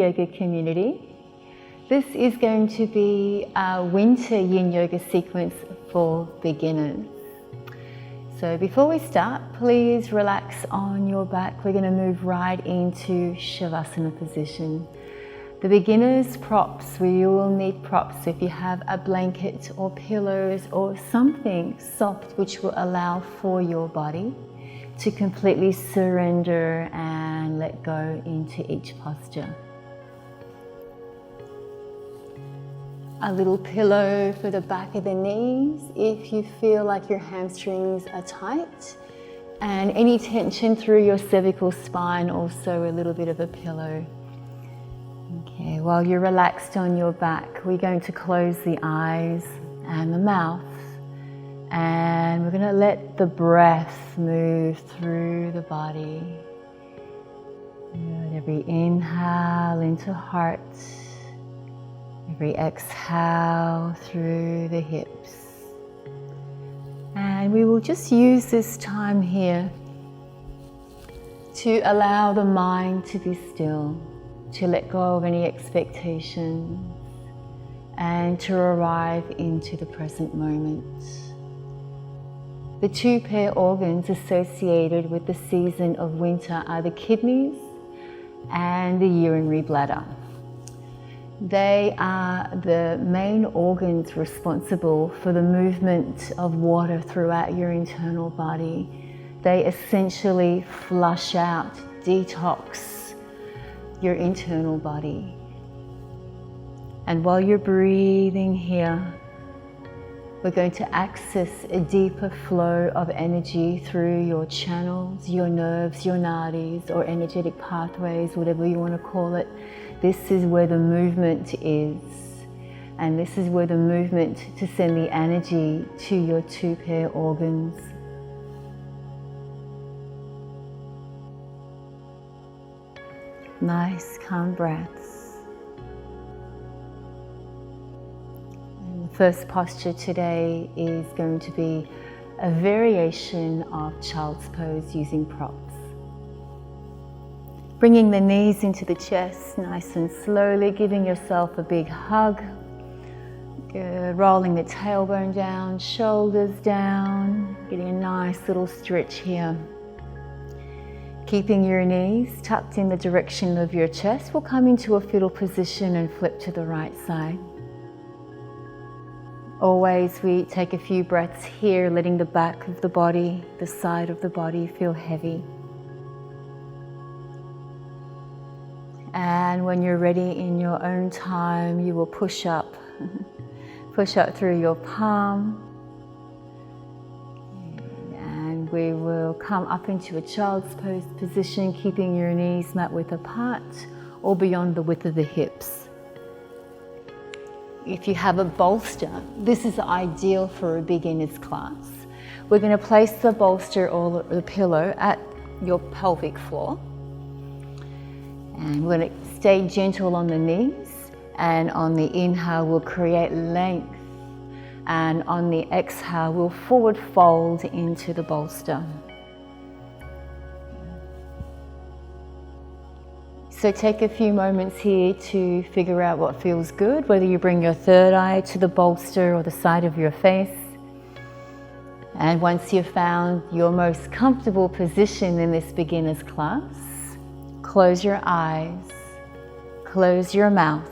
yoga community. This is going to be a winter yin yoga sequence for beginners. So before we start, please relax on your back. We're going to move right into Shavasana Position. The beginners props, we will need props. So if you have a blanket or pillows or something soft which will allow for your body to completely surrender and let go into each posture. A little pillow for the back of the knees if you feel like your hamstrings are tight, and any tension through your cervical spine, also a little bit of a pillow. Okay, while you're relaxed on your back, we're going to close the eyes and the mouth, and we're going to let the breath move through the body. Good. Every inhale into heart, every exhale through the hips. And we will just use this time here to allow the mind to be still, to let go of any expectations, and to arrive into the present moment. The two pair organs associated with the season of winter are the kidneys and the urinary bladder. They are the main organs responsible for the movement of water throughout your internal body. They essentially flush out, detox your internal body. And while you're breathing here, we're going to access a deeper flow of energy through your channels, your nerves, your nadis, or energetic pathways, whatever you want to call it. This is where the movement is, and this is where the movement to send the energy to your two pair organs. Nice, calm breaths. And the first posture today is going to be a variation of Child's Pose using props. Bringing the knees into the chest, nice and slowly, giving yourself a big hug. Good. Rolling the tailbone down, shoulders down, getting a nice little stretch here. Keeping your knees tucked in the direction of your chest, we'll come into a fetal position and flip to the right side. Always we take a few breaths here, letting the back of the body, the side of the body feel heavy. And when you're ready in your own time, you will push up through your palm. And we will come up into a Child's Pose position, keeping your knees mat width apart or beyond the width of the hips. If you have a bolster, this is ideal for a beginner's class. We're going to place the bolster or the pillow at your pelvic floor. And we're going to stay gentle on the knees, and on the inhale we'll create length, and on the exhale we'll forward fold into the bolster. So take a few moments here to figure out what feels good, whether you bring your third eye to the bolster or the side of your face. And once you've found your most comfortable position in this beginner's class, close your eyes, close your mouth,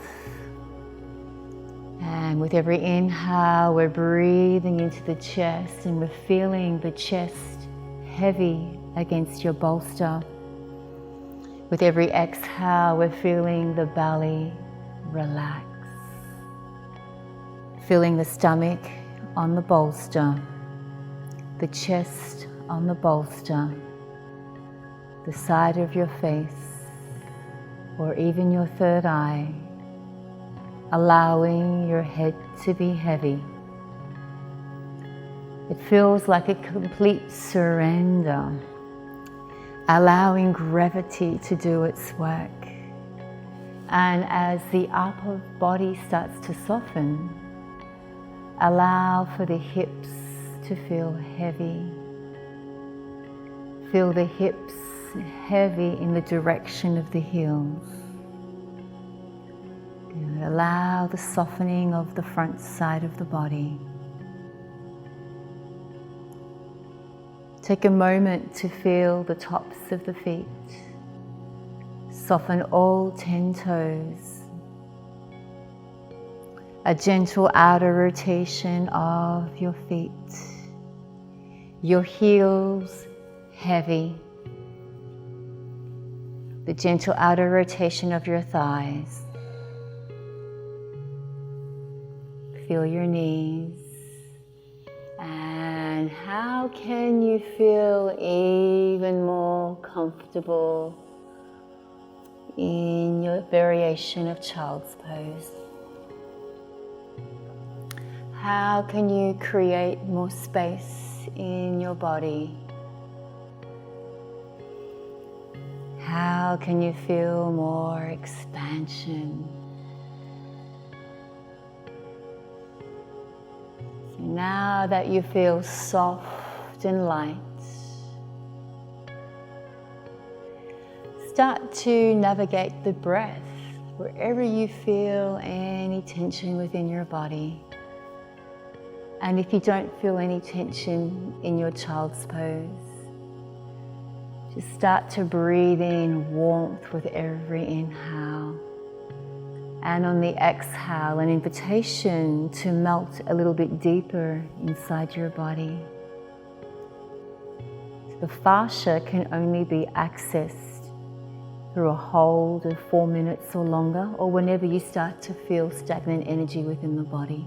and with every inhale we're breathing into the chest, and we're feeling the chest heavy against your bolster. With every exhale we're feeling the belly relax, feeling the stomach on the bolster, the chest on the bolster, the side of your face, or even your third eye, allowing your head to be heavy. It feels like a complete surrender, allowing gravity to do its work. And as the upper body starts to soften, allow for the hips to feel heavy. Feel the hips heavy in the direction of the heels. allow the softening of the front side of the body. Take a moment to feel the tops of the feet. Soften all 10 toes. A gentle outer rotation of your feet. Your heels heavy. The gentle outer rotation of your thighs. Feel your knees. And how can you feel even more comfortable in your variation of child's pose? How can you create more space in your body? How can you feel more expansion? So now that you feel soft and light, start to navigate the breath wherever you feel any tension within your body. And if you don't feel any tension in your child's pose, just start to breathe in warmth with every inhale. And on the exhale, an invitation to melt a little bit deeper inside your body. The fascia can only be accessed through a hold of 4 minutes or longer, or whenever you start to feel stagnant energy within the body.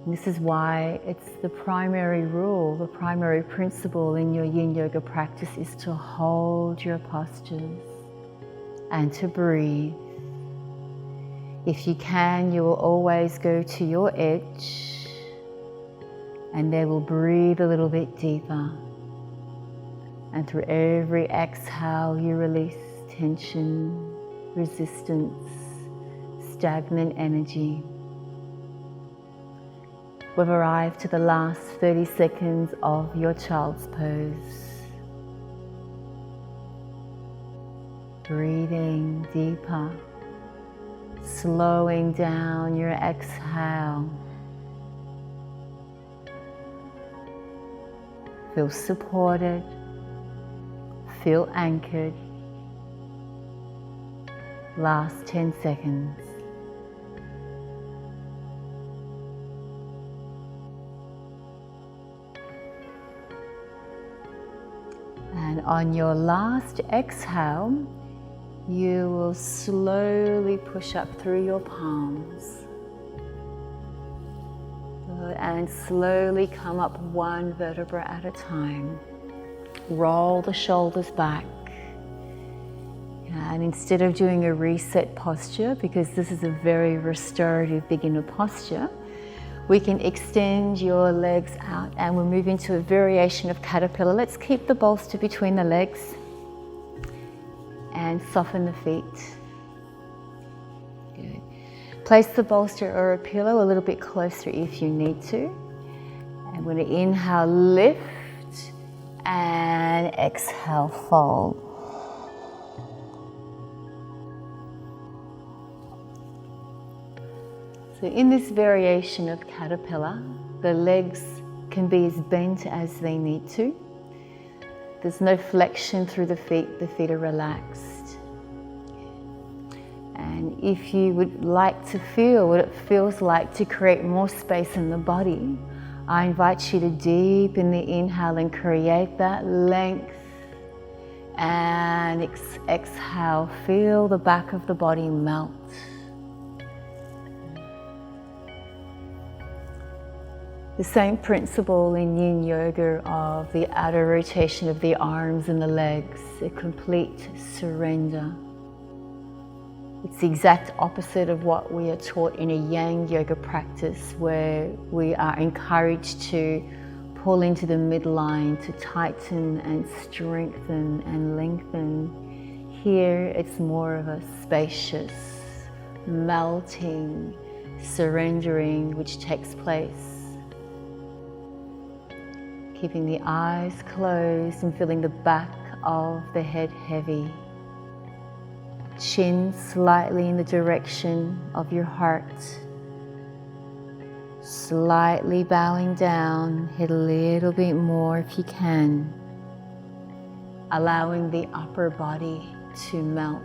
And this is why it's the primary rule, the primary principle in your yin yoga practice is to hold your postures and to breathe. If you can, you will always go to your edge and they will breathe a little bit deeper. And through every exhale, you release tension, resistance, stagnant energy. We've arrived to the last 30 seconds of your child's pose. Breathing deeper, slowing down your exhale. Feel supported, feel anchored. Last 10 seconds. And on your last exhale, you will slowly push up through your palms. And slowly come up one vertebra at a time. Roll the shoulders back. And instead of doing a reset posture, because this is a very restorative beginner posture, we can extend your legs out and we'll move into a variation of caterpillar. Let's keep the bolster between the legs and soften the feet. Good. Place the bolster or a pillow a little bit closer if you need to. I'm going to inhale, lift, and exhale, fold. So in this variation of caterpillar, the legs can be as bent as they need to. There's no flexion through the feet are relaxed. And if you would like to feel what it feels like to create more space in the body, I invite you to deepen the inhale and create that length. And exhale, feel the back of the body melt. The same principle in yin yoga of the outer rotation of the arms and the legs, a complete surrender. It's the exact opposite of what we are taught in a yang yoga practice, where we are encouraged to pull into the midline, to tighten and strengthen and lengthen. Here it's more of a spacious, melting, surrendering which takes place. Keeping the eyes closed and feeling the back of the head heavy. Chin slightly in the direction of your heart. Slightly bowing down, head a little bit more if you can. Allowing the upper body to melt.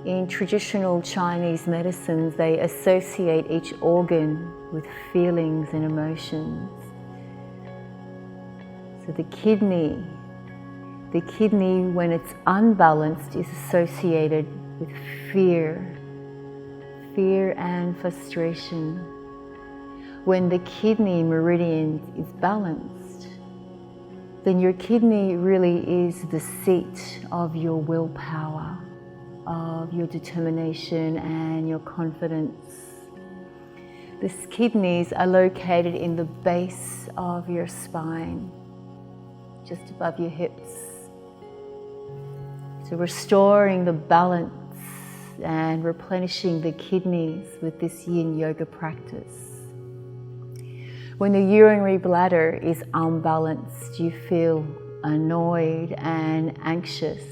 In traditional Chinese medicines, they associate each organ with feelings and emotions. So the kidney, when it's unbalanced, is associated with fear and frustration. When the kidney meridian is balanced, then your kidney really is the seat of your willpower, of your determination and your confidence. The kidneys are located in the base of your spine, just above your hips. So restoring the balance and replenishing the kidneys with this yin yoga practice. When the urinary bladder is unbalanced, you feel annoyed and anxious.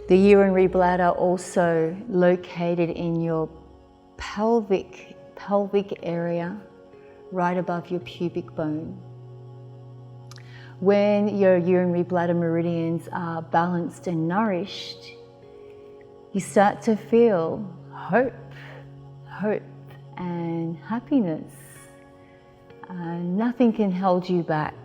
The urinary bladder also located in your pelvic area, right above your pubic bone. When your urinary bladder meridians are balanced and nourished, you start to feel hope and happiness. Nothing can hold you back.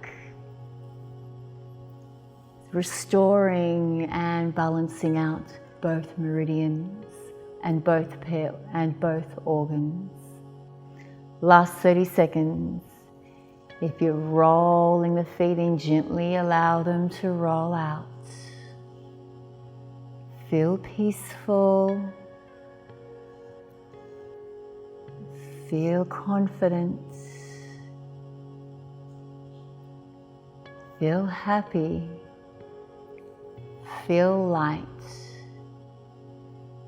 Restoring and balancing out both meridians and both organs. Last 30 seconds. If you're rolling the feet in gently, allow them to roll out. Feel peaceful. Feel confident. Feel happy. Feel light.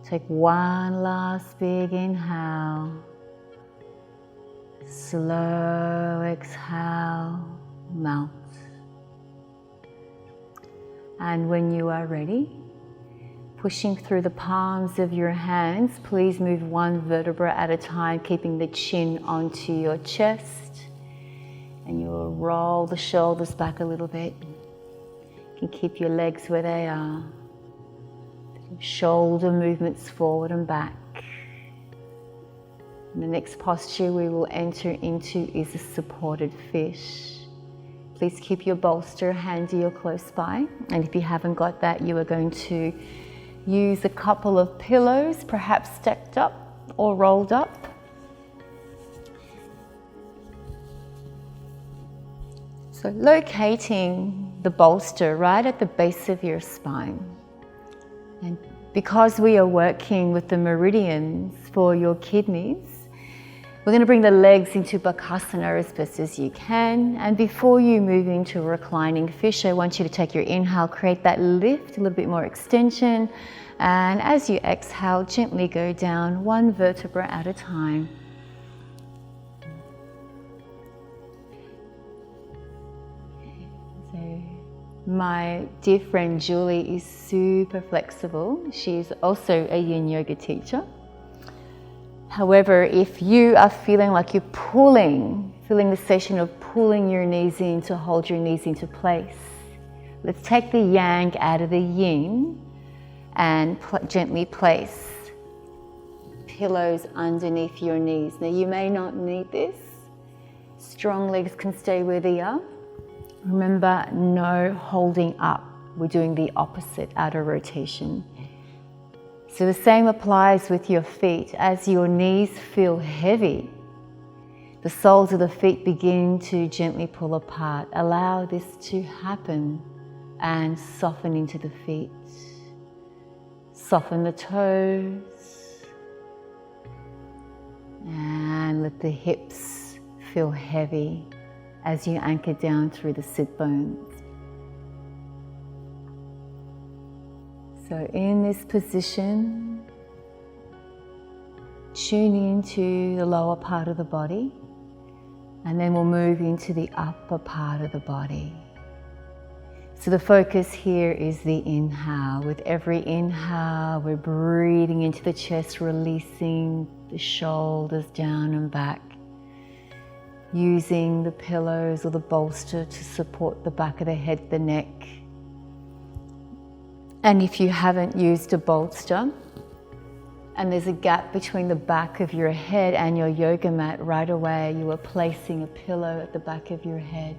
Take one last big inhale. Slow exhale, melt. And when you are ready, pushing through the palms of your hands, please move one vertebra at a time, keeping the chin onto your chest. And you'll roll the shoulders back a little bit. You can keep your legs where they are. Shoulder movements forward and back. And the next posture we will enter into is a supported fish. Please keep your bolster handy or close by. And if you haven't got that, you are going to use a couple of pillows, perhaps stacked up or rolled up. So locating the bolster right at the base of your spine. And because we are working with the meridians for your kidneys, we're going to bring the legs into Bakasana as best as you can. And before you move into reclining fish, I want you to take your inhale, create that lift, a little bit more extension. And as you exhale, gently go down one vertebra at a time. So my dear friend Julie is super flexible. She's also a yin yoga teacher. However, if you are feeling like you're feeling the sensation of pulling your knees in to hold your knees into place, let's take the yang out of the yin and gently place pillows underneath your knees. Now you may not need this. Strong legs can stay where they are. Remember, no holding up. We're doing the opposite, outer rotation. So the same applies with your feet. As your knees feel heavy, the soles of the feet begin to gently pull apart. Allow this to happen and soften into the feet. Soften the toes and let the hips feel heavy as you anchor down through the sit bones. So in this position, tune into the lower part of the body, and then we'll move into the upper part of the body. So the focus here is the inhale. With every inhale, we're breathing into the chest, releasing the shoulders down and back, using the pillows or the bolster to support the back of the head, the neck. And if you haven't used a bolster, and there's a gap between the back of your head and your yoga mat, right away you are placing a pillow at the back of your head.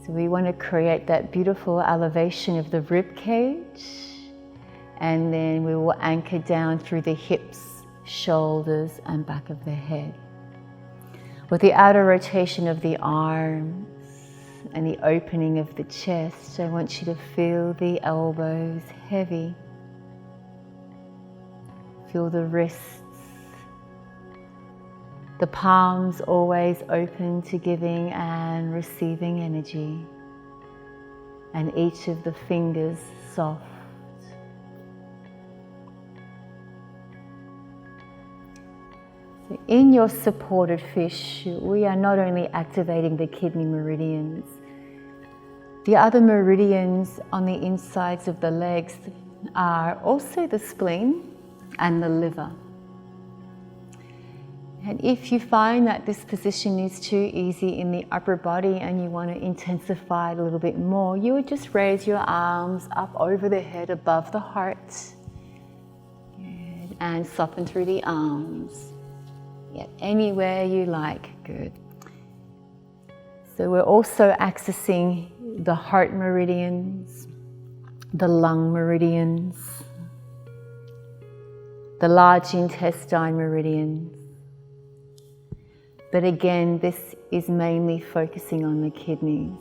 So we want to create that beautiful elevation of the rib cage, and then we will anchor down through the hips, shoulders, and back of the head. With the outer rotation of the arms and the opening of the chest, I want you to feel the elbows heavy. Feel the wrists. The palms always open to giving and receiving energy, and each of the fingers soft. So in your supported fish, we are not only activating the kidney meridians, the other meridians on the insides of the legs are also the spleen and the liver. And if you find that this position is too easy in the upper body and you want to intensify it a little bit more, you would just raise your arms up over the head above the heart. Good. And soften through the arms. Yep, anywhere you like. Good. So we're also accessing the heart meridians, the lung meridians, the large intestine meridians. But again, this is mainly focusing on the kidneys.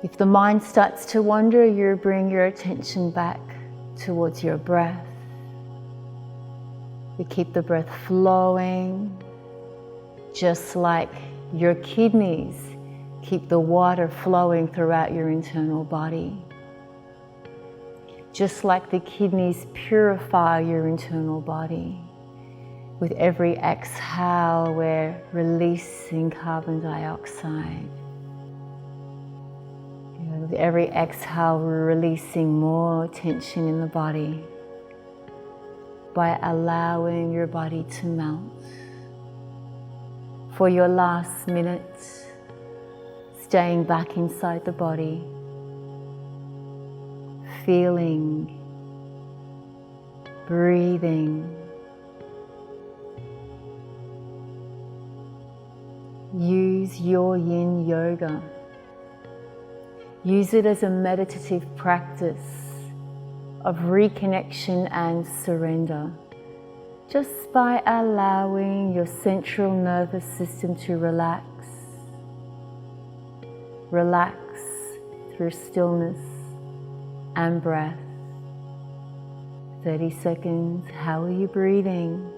If the mind starts to wander, you bring your attention back towards your breath. You keep the breath flowing, just like your kidneys keep the water flowing throughout your internal body. Just like the kidneys purify your internal body. With every exhale, we're releasing carbon dioxide. With every exhale, we're releasing more tension in the body by allowing your body to melt. For your last minute, staying back inside the body, feeling, breathing. Use your yin yoga. Use it as a meditative practice of reconnection and surrender, just by allowing your central nervous system to relax. Relax through stillness and breath. 30 seconds. How are you breathing?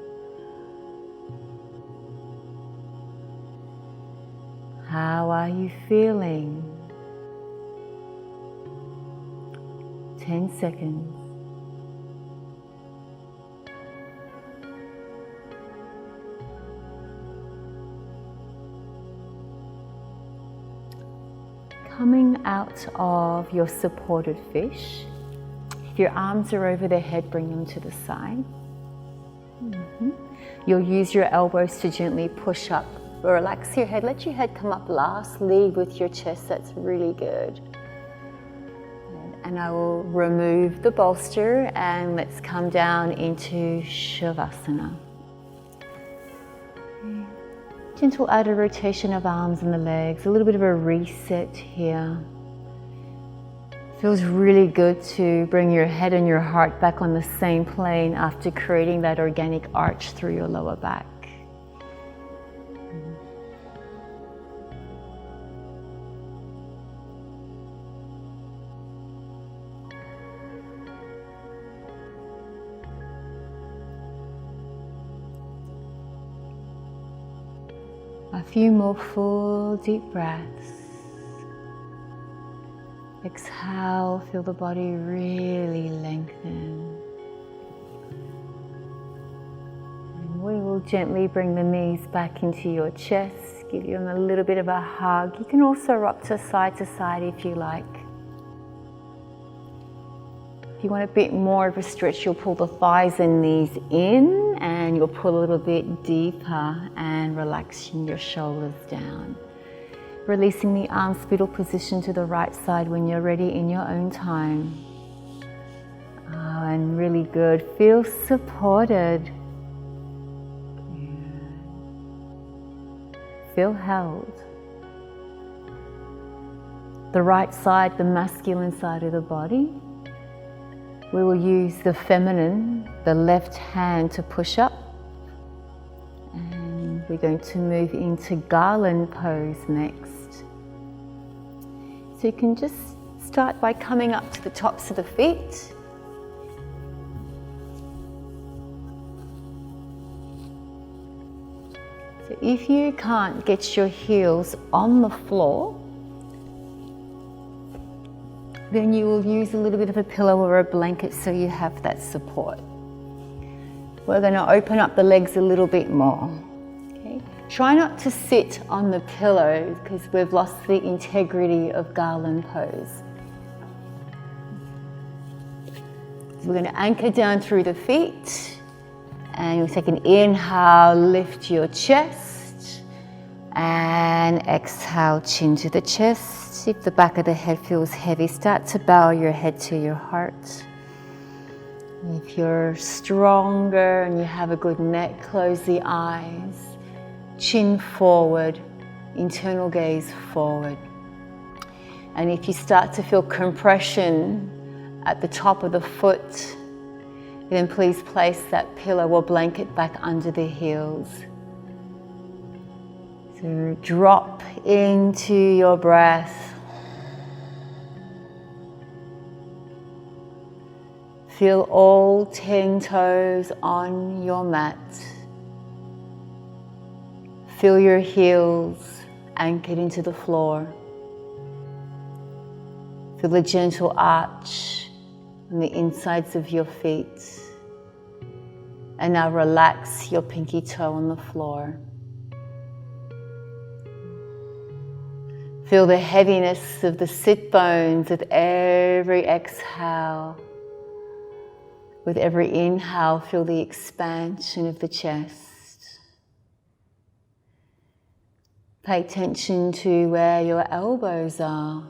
How are you feeling? 10 seconds. Coming out of your supported fish, if your arms are over the head, bring them to the side. You'll use your elbows to gently push up. Relax your head, let your head come up last, lead with your chest, that's really good. And I will remove the bolster and let's come down into Shavasana. Gentle outer rotation of arms and the legs, a little bit of a reset here. Feels really good to bring your head and your heart back on the same plane after creating that organic arch through your lower back. A few more full deep breaths. Exhale, feel the body really lengthen. And we will gently bring the knees back into your chest, give them a little bit of a hug. You can also rock to side if you like. If you want a bit more of a stretch, you'll pull the thighs and knees in, and you'll pull a little bit deeper and relaxing your shoulders down. Releasing the arms, fetal position to the right side when you're ready in your own time. Oh, and really good. Feel supported. Feel held. The right side, the masculine side of the body. We will use the feminine, the left hand, to push up. And we're going to move into Garland Pose next. So you can just start by coming up to the tops of the feet. So if you can't get your heels on the floor, then you will use a little bit of a pillow or a blanket so you have that support. We're going to open up the legs a little bit more. Okay? Try not to sit on the pillow because we've lost the integrity of Garland Pose. So we're going to anchor down through the feet, and you'll take an inhale, lift your chest, and exhale, chin to the chest. If the back of the head feels heavy, start to bow your head to your heart. If you're stronger and you have a good neck, close the eyes, chin forward, internal gaze forward. And if you start to feel compression at the top of the foot, then please place that pillow or blanket back under the heels. So drop into your breath. Feel all 10 toes on your mat. Feel your heels anchored into the floor. Feel the gentle arch on the insides of your feet. And now relax your pinky toe on the floor. Feel the heaviness of the sit bones with every exhale. With every inhale, feel the expansion of the chest. Pay attention to where your elbows are.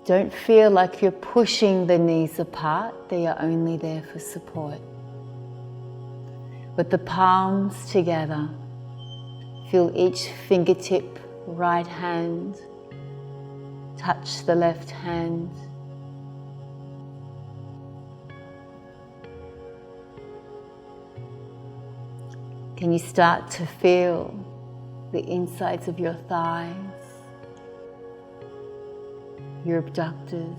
Don't feel like you're pushing the knees apart. They are only there for support. With the palms together, feel each fingertip, right hand, touch the left hand. Can you start to feel the insides of your thighs, your abductors,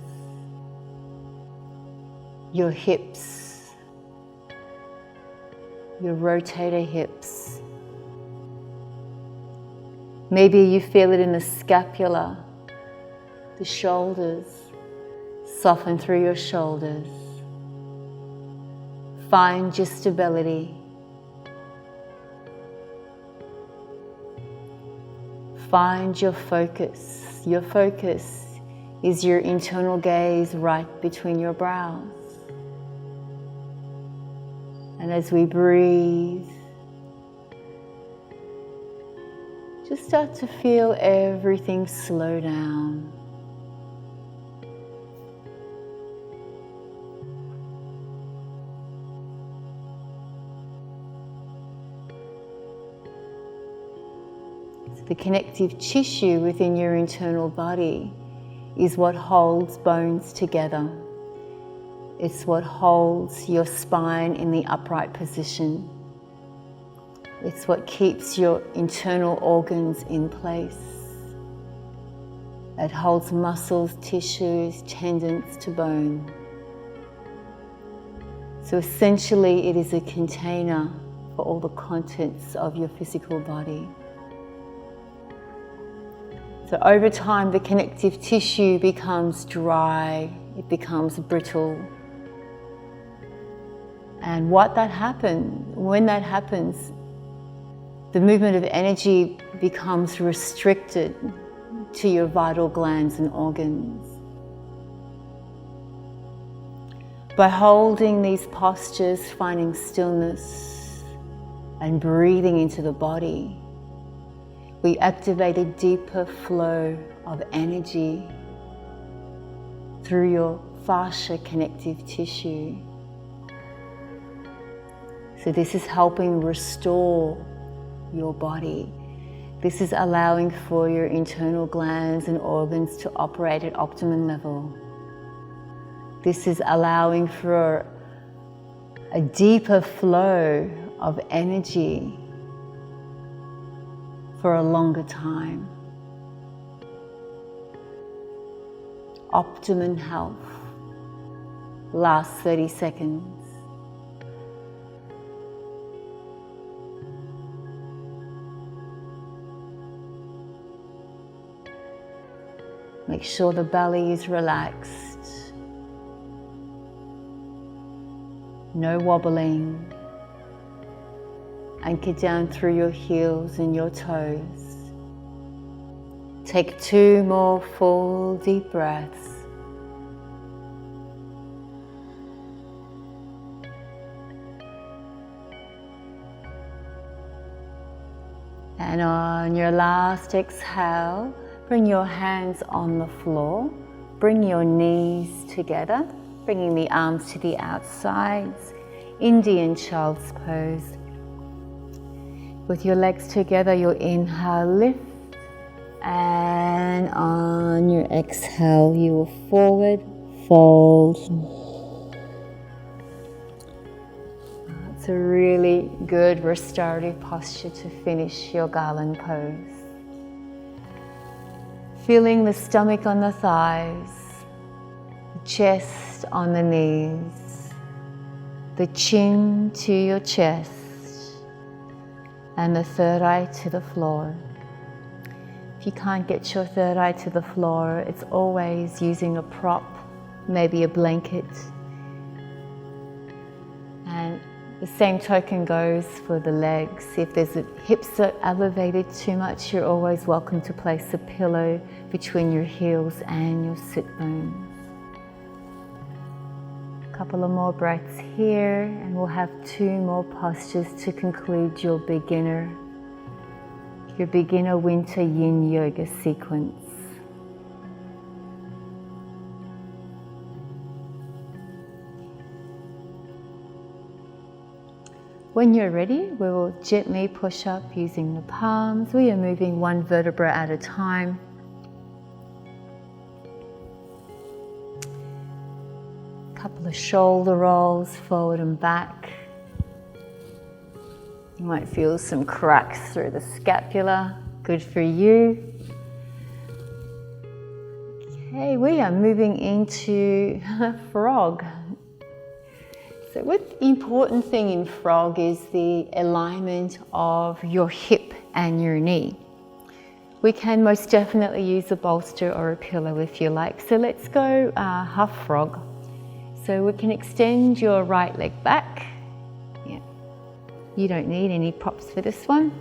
your hips, your rotator hips? Maybe you feel it in the scapula, the shoulders. Soften through your shoulders. Find your stability. Find your focus. Your focus is your internal gaze right between your brows. And as we breathe, just start to feel everything slow down. The connective tissue within your internal body is what holds bones together. It's what holds your spine in the upright position. It's what keeps your internal organs in place. It holds muscles, tissues, tendons to bone. So essentially, it is a container for all the contents of your physical body. So over time, the connective tissue becomes dry, it becomes brittle. And when that happens, the movement of energy becomes restricted to your vital glands and organs. By holding these postures, finding stillness and breathing into the body, we activate a deeper flow of energy through your fascia connective tissue. So this is helping restore your body. This is allowing for your internal glands and organs to operate at optimum level. This is allowing for a deeper flow of energy for a longer time. Optimum health. Last 30 seconds. Make sure the belly is relaxed. No wobbling. Anchor down through your heels and your toes. Take 2 more full deep breaths. And on your last exhale, bring your hands on the floor. Bring your knees together, bringing the arms to the outsides. Indian Child's Pose. With your legs together, your inhale, lift. And on your exhale, you will forward fold. It's a really good restorative posture to finish your Garland Pose. Feeling the stomach on the thighs, the chest on the knees, the chin to your chest, and the third eye to the floor. If you can't get your third eye to the floor, it's always using a prop, maybe a blanket. And the same token goes for the legs. If the hips are elevated too much, you're always welcome to place a pillow between your heels and your sit bones. A couple of more breaths here, and we'll have 2 more postures to conclude your beginner winter yin yoga sequence. When you're ready, we will gently push up using the palms. We are moving 1 vertebra at a time. Couple of shoulder rolls forward and back. You might feel some cracks through the scapula. Good for you. Okay, we are moving into frog. So what the important thing in frog is the alignment of your hip and your knee. We can most definitely use a bolster or a pillow if you like. So let's go half frog. So we can extend your right leg back. Yeah. You don't need any props for this one.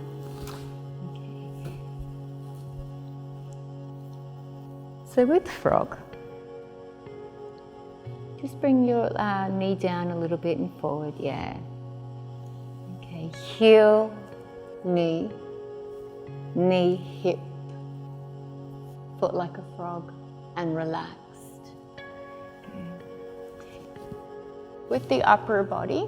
Okay. So with frog, just bring your knee down a little bit and forward, yeah. Okay, heel, knee, knee, hip, foot like a frog, and relaxed. With the upper body,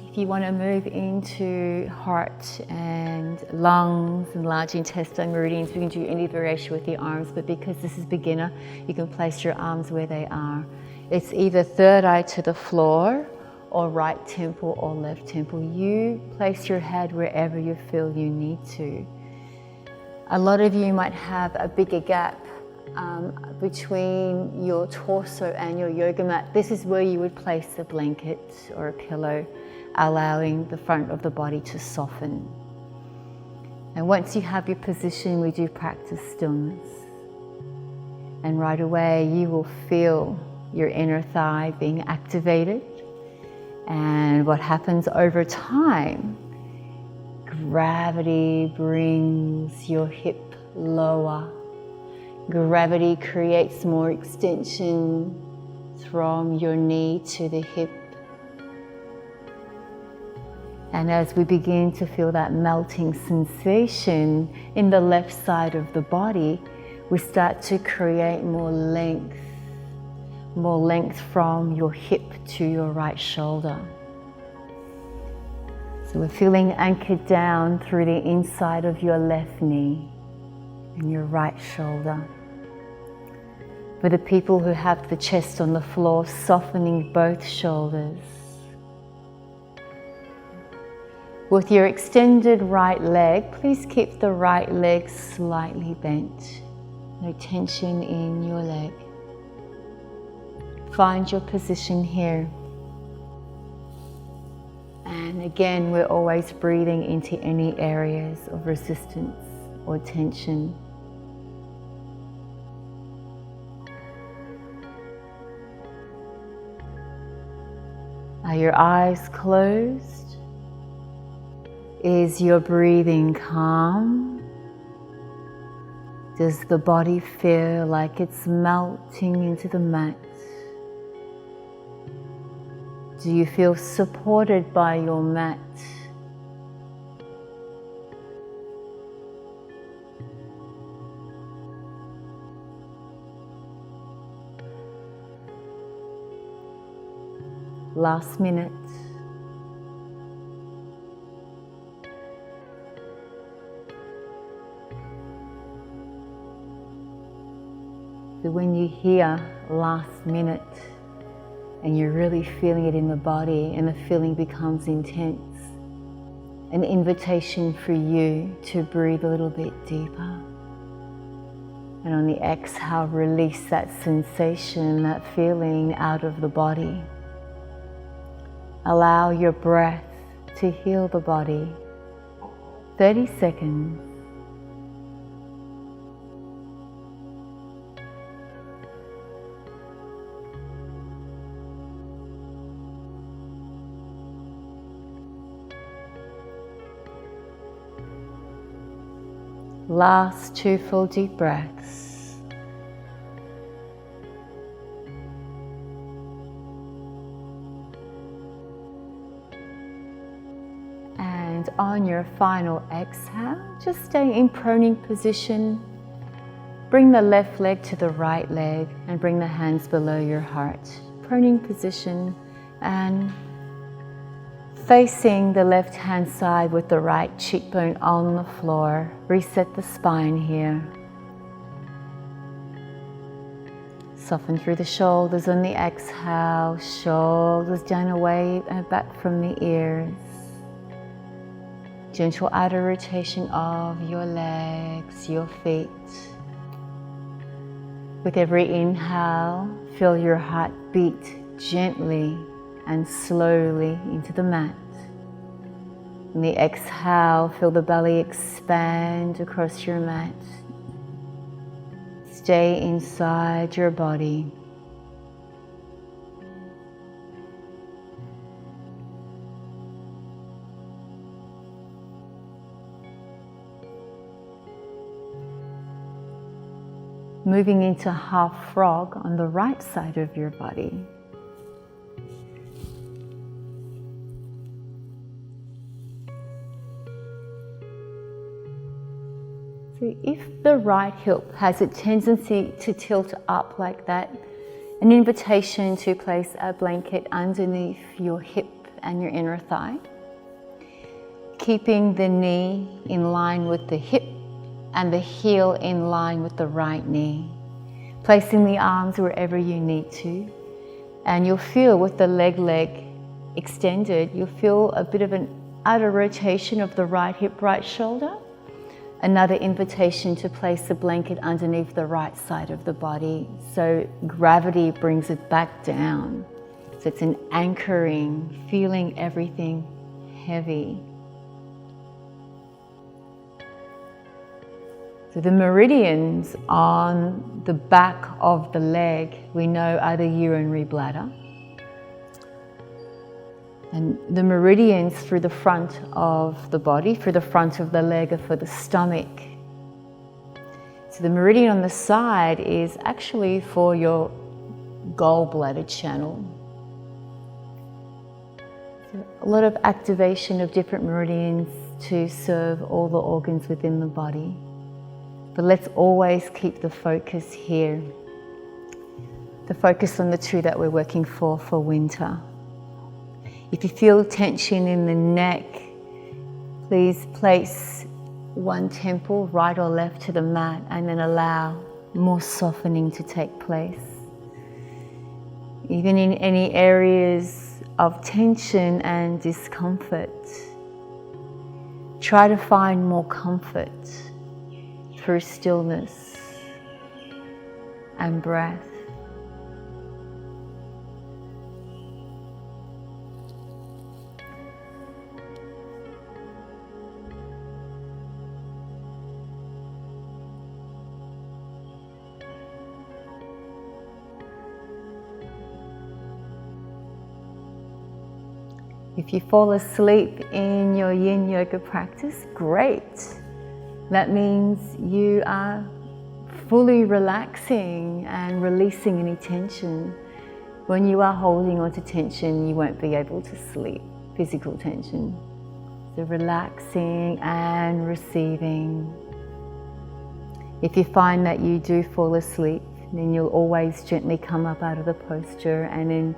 if you want to move into heart and lungs and large intestine meridians, we can do any variation with the arms, but because this is beginner, you can place your arms where they are. It's either third eye to the floor or right temple or left temple. You place your head wherever you feel you need to. A lot of you might have a bigger gap between your torso and your yoga mat. This is where you would place a blanket or a pillow, allowing the front of the body to soften. And once you have your position, we do practice stillness. And right away, you will feel your inner thigh being activated. And what happens over time, gravity brings your hip lower. Gravity creates more extension from your knee to the hip. And as we begin to feel that melting sensation in the left side of the body, we start to create more length from your hip to your right shoulder. So we're feeling anchored down through the inside of your left knee and your right shoulder. For the people who have the chest on the floor, softening both shoulders. With your extended right leg, please keep the right leg slightly bent. No tension in your leg. Find your position here. And again, we're always breathing into any areas of resistance or tension. Are your eyes closed? Is your breathing calm? Does the body feel like it's melting into the mat? Do you feel supported by your mat? Last minute. So when you hear last minute and you're really feeling it in the body and the feeling becomes intense, an invitation for you to breathe a little bit deeper. And on the exhale, release that sensation, that feeling out of the body. Allow your breath to heal the body. 30 seconds. Last 2 full deep breaths. And on your final exhale, just stay in proning position. Bring the left leg to the right leg and bring the hands below your heart. Proning position and facing the left hand side with the right cheekbone on the floor. Reset the spine here. Soften through the shoulders on the exhale. Shoulders down away and back from the ears. Gentle outer rotation of your legs, your feet. With every inhale, feel your heart beat gently and slowly into the mat. On the exhale, feel the belly expand across your mat. Stay inside your body. Moving into half frog on the right side of your body. So if the right hip has a tendency to tilt up like that, an invitation to place a blanket underneath your hip and your inner thigh, keeping the knee in line with the hip and the heel in line with the right knee. Placing the arms wherever you need to. And you'll feel with the leg extended, you'll feel a bit of an outer rotation of the right hip, right shoulder. Another invitation to place a blanket underneath the right side of the body. So gravity brings it back down. So it's an anchoring, feeling everything heavy. So the meridians on the back of the leg, we know are the urinary bladder. And the meridians through the front of the body, through the front of the leg, are for the stomach. So the meridian on the side is actually for your gallbladder channel. So a lot of activation of different meridians to serve all the organs within the body. But let's always keep the focus here. The focus on the two that we're working for winter. If you feel tension in the neck, please place one temple, right or left, to the mat, and then allow more softening to take place. Even in any areas of tension and discomfort, try to find more comfort through stillness and breath. If you fall asleep in your yin yoga practice, great. That means you are fully relaxing and releasing any tension. When you are holding on to tension, you won't be able to sleep, physical tension. So relaxing and receiving. If you find that you do fall asleep, then you'll always gently come up out of the posture and then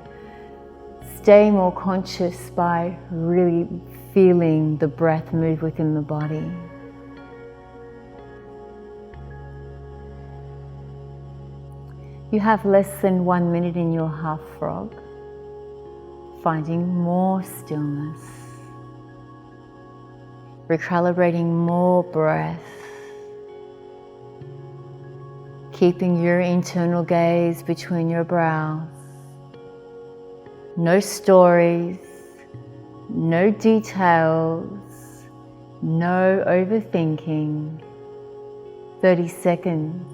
stay more conscious by really feeling the breath move within the body. You have less than 1 minute in your half frog, finding more stillness, recalibrating more breath, keeping your internal gaze between your brows. No stories, no details, no overthinking. 30 seconds.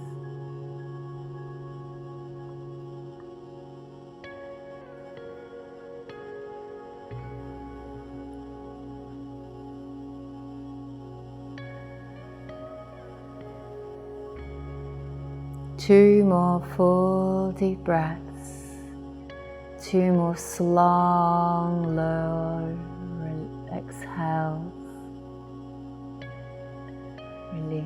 Two more full deep breaths. Two more long, low exhales. Release.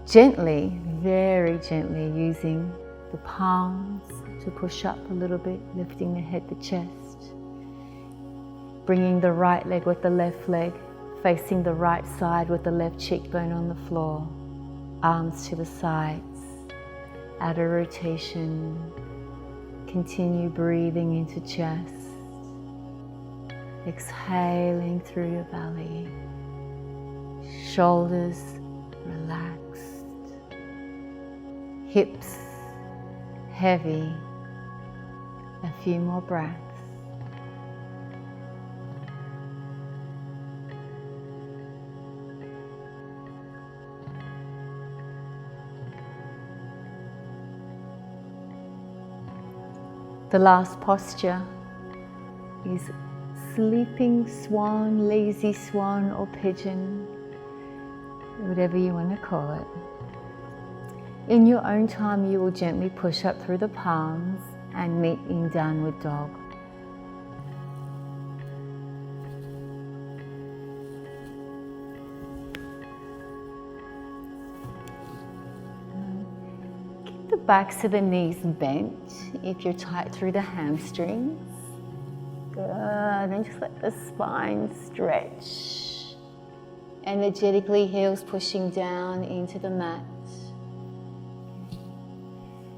Gently, very gently, using the palms to push up a little bit, lifting the head, the chest. Bringing the right leg with the left leg, facing the right side with the left cheekbone on the floor. Arms to the sides. Add a rotation. Continue breathing into chest. Exhaling through your belly. Shoulders relaxed. Hips heavy. A few more breaths. The last posture is sleeping swan, lazy swan, or pigeon, whatever you want to call it. In your own time, you will gently push up through the palms and meet in downward dog. The backs of the knees bent if you're tight through the hamstrings. Good, and just let the spine stretch. Energetically, heels pushing down into the mat.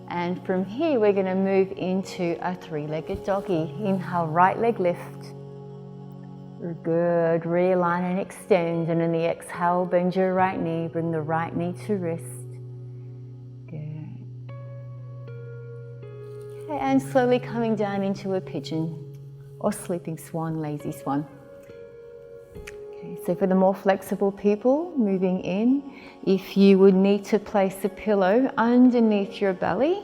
And from here, we're going to move into a three-legged doggy. Inhale, right leg lift. Good, realign and extend. And in the exhale, bend your right knee, bring the right knee to wrist. And slowly coming down into a pigeon or sleeping swan, lazy swan. Okay, so for the more flexible people, moving in, if you would need to place a pillow underneath your belly,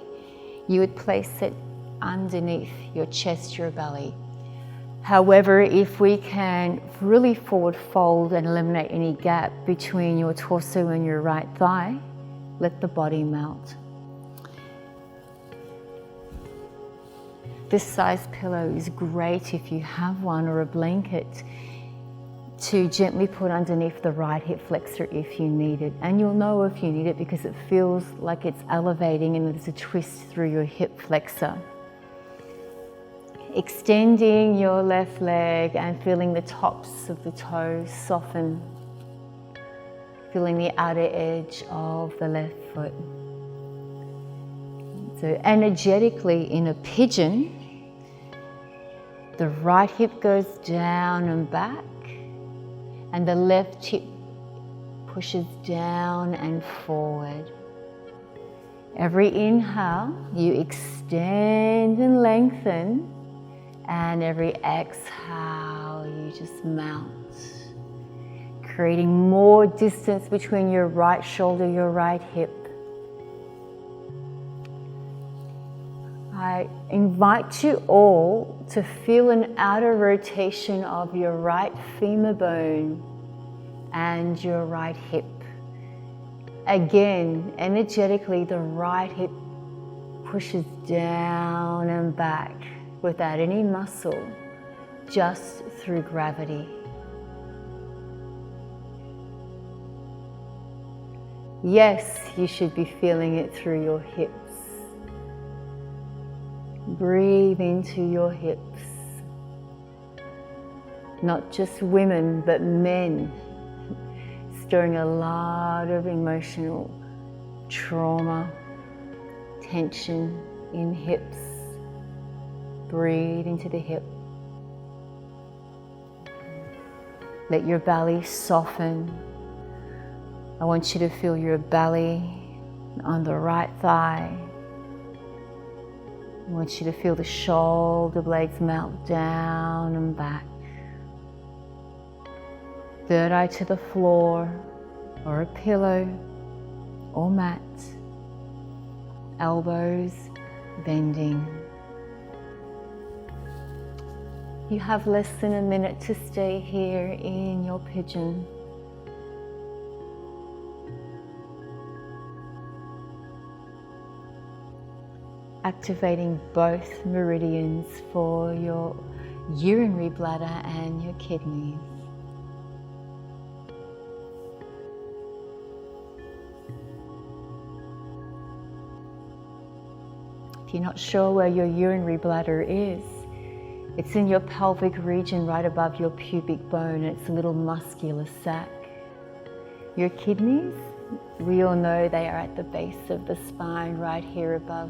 you would place it underneath your chest, your belly. However, if we can really forward fold and eliminate any gap between your torso and your right thigh, let the body melt. This size pillow is great if you have one, or a blanket, to gently put underneath the right hip flexor if you need it. And you'll know if you need it because it feels like it's elevating and there's a twist through your hip flexor. Extending your left leg and feeling the tops of the toes soften. Feeling the outer edge of the left foot. So energetically in a pigeon, the right hip goes down and back, and the left hip pushes down and forward. Every inhale, you extend and lengthen, and every exhale, you just melt, creating more distance between your right shoulder, your right hip. I invite you all to feel an outer rotation of your right femur bone and your right hip. Again, energetically, the right hip pushes down and back without any muscle, just through gravity. Yes, you should be feeling it through your hips. Breathe into your hips. Not just women, but men, stirring a lot of emotional trauma, tension in hips. Breathe into the hip. Let your belly soften. I want you to feel your belly on the right thigh. I want you to feel the shoulder blades melt down and back. Third eye to the floor, or a pillow, or mat. Elbows bending. You have less than a minute to stay here in your pigeon. Activating both meridians for your urinary bladder and your kidneys. If you're not sure where your urinary bladder is, it's in your pelvic region right above your pubic bone. It's a little muscular sac. Your kidneys, we all know they are at the base of the spine right here above,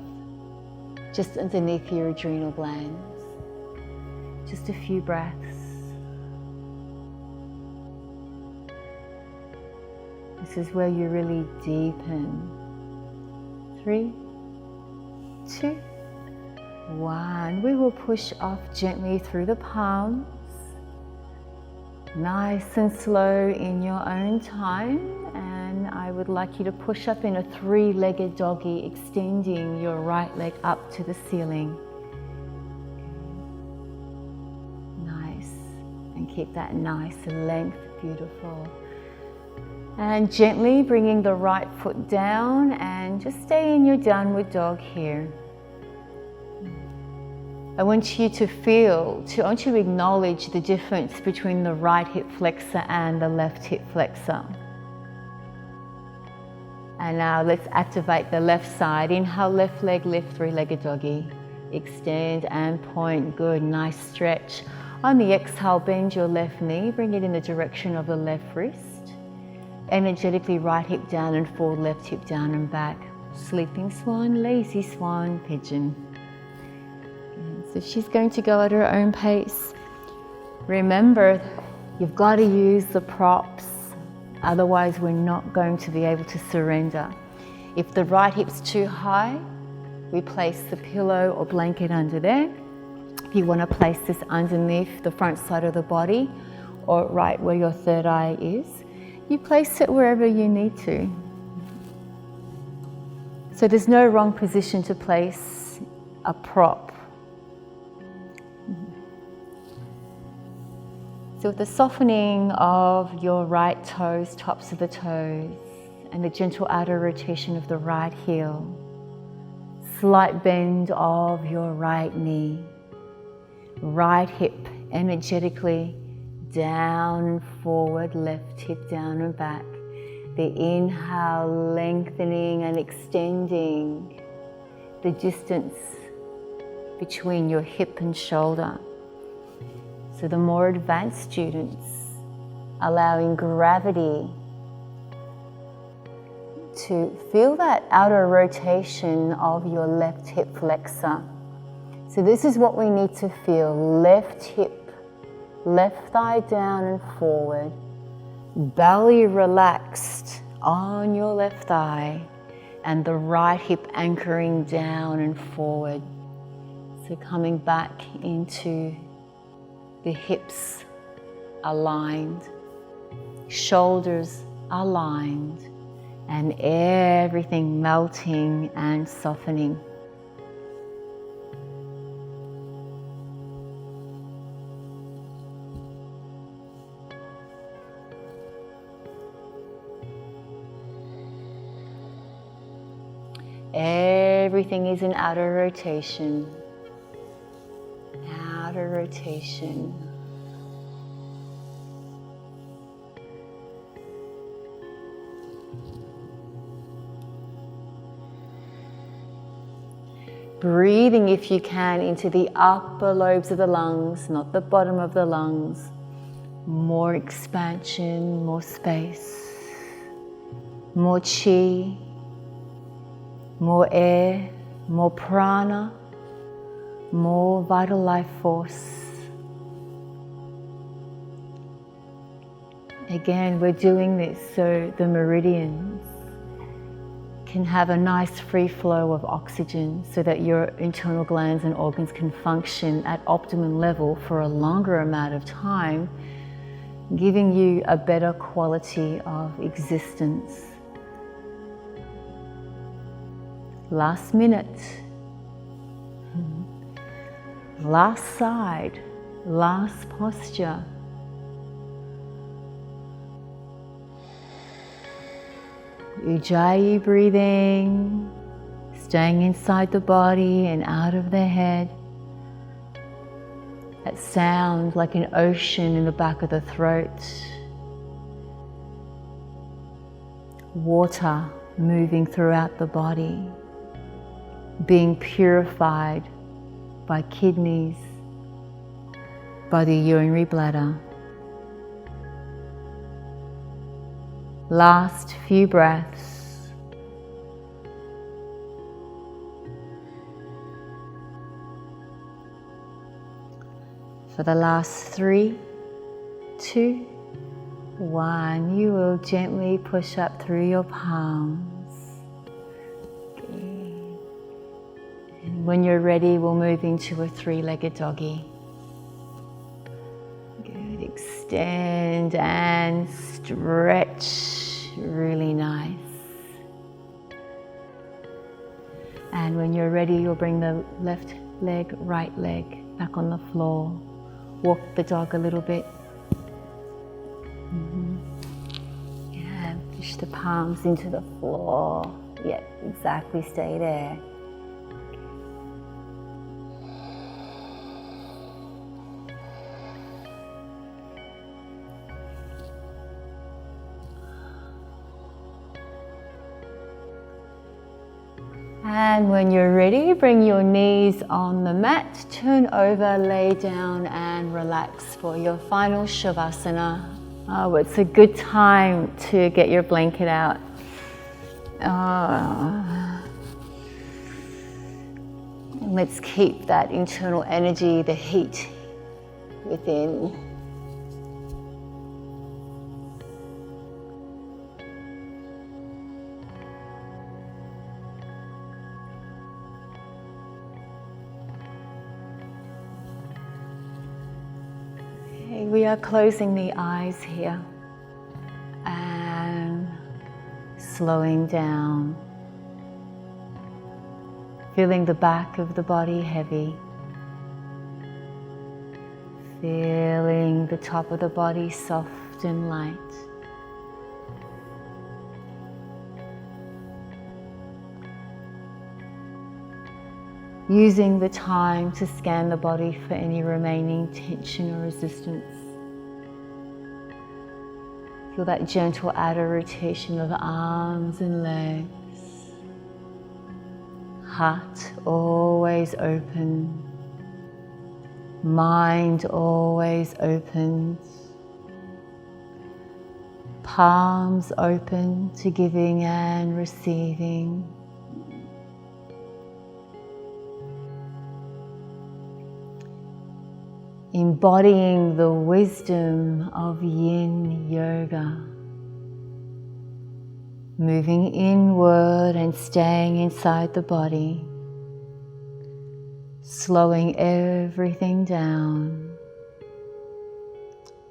just underneath your adrenal glands. Just a few breaths. This is where you really deepen. 3, 2, 1. We will push off gently through the palms. Nice and slow in your own time. And I would like you to push up in a 3-legged doggy, extending your right leg up to the ceiling. Nice. And keep that nice length, beautiful. And gently bringing the right foot down and just stay in your downward dog here. I want you to acknowledge the difference between the right hip flexor and the left hip flexor. And now let's activate the left side. Inhale, left leg lift, 3-legged doggy. Extend and point, good, nice stretch. On the exhale, bend your left knee, bring it in the direction of the left wrist. Energetically right hip down and forward, left hip down and back. Sleeping swan, lazy swan, pigeon. So she's going to go at her own pace. Remember, you've got to use the props, otherwise we're not going to be able to surrender. If the right hip's too high, we place the pillow or blanket under there. If you want to place this underneath the front side of the body, or right where your third eye is, you place it wherever you need to. So there's no wrong position to place a prop So with the softening of your right toes, tops of the toes, and the gentle outer rotation of the right heel, slight bend of your right knee, right hip energetically down and forward, left hip down and back. The inhale, lengthening and extending the distance between your hip and shoulder. So the more advanced students, allowing gravity to feel that outer rotation of your left hip flexor. So this is what we need to feel. Left hip, left thigh down and forward, belly relaxed on your left thigh, and the right hip anchoring down and forward. So coming back into the hips aligned, shoulders aligned, and everything melting and softening. Everything is in outer rotation. Outer rotation. Breathing, if you can, into the upper lobes of the lungs, not the bottom of the lungs. More expansion, more space, more chi, more air, more prana, more vital life force. Again, we're doing this so the meridians can have a nice free flow of oxygen so that your internal glands and organs can function at optimum level for a longer amount of time, giving you a better quality of existence. Last minute. Last side, last posture. Ujjayi breathing, staying inside the body and out of the head. That sound like an ocean in the back of the throat. Water moving throughout the body, being purified by kidneys, by the urinary bladder. Last few breaths. For the last 3, 2, 1, you will gently push up through your palms. Okay. And when you're ready, we'll move into a 3-legged doggy. Good. Extend and stretch. Really nice. And when you're ready, you'll bring the left leg, right leg back on the floor. Walk the dog a little bit. Yeah, push the palms into the floor. Yeah, exactly, stay there. And when you're ready, bring your knees on the mat, turn over, lay down and relax for your final Shavasana. Oh, it's a good time to get your blanket out. And let's keep that internal energy, the heat within. We are closing the eyes here and slowing down, feeling the back of the body heavy, Feeling the top of the body soft and light. Using the time to scan the body for any remaining tension or resistance. Feel that gentle outer rotation of the arms and legs. Heart always open. Mind always open. Palms open to giving and receiving. Embodying the wisdom of Yin Yoga. Moving inward and staying inside the body. Slowing everything down.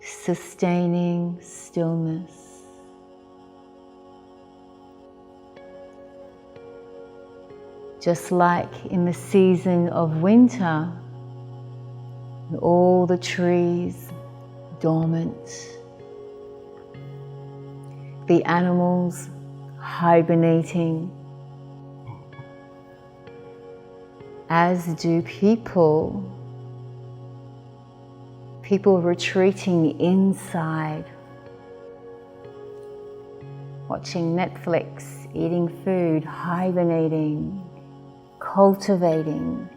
Sustaining stillness. Just like in the season of winter, all the trees dormant, the animals hibernating, as do people retreating inside, watching Netflix, eating food, hibernating, cultivating.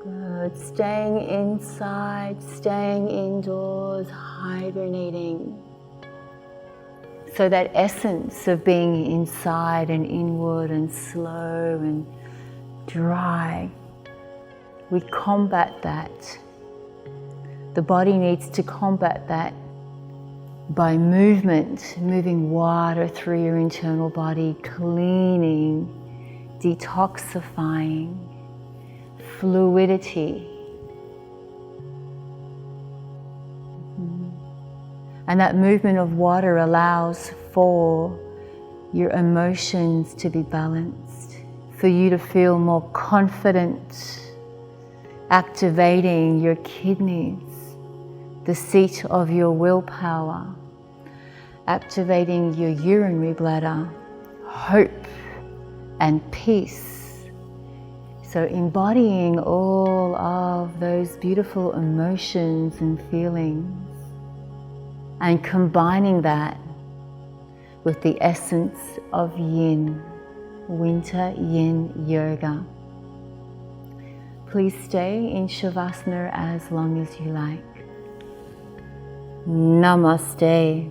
Good. Staying inside, staying indoors, hibernating. So that essence of being inside and inward and slow and dry, we combat that. The body needs to combat that by movement, moving water through your internal body, cleaning, detoxifying, fluidity. And that movement of water allows for your emotions to be balanced, for you to feel more confident, activating your kidneys, the seat of your willpower, activating your urinary bladder, hope and peace. So embodying all of those beautiful emotions and feelings and combining that with the essence of Yin, Winter Yin Yoga. Please stay in Shavasana as long as you like. Namaste.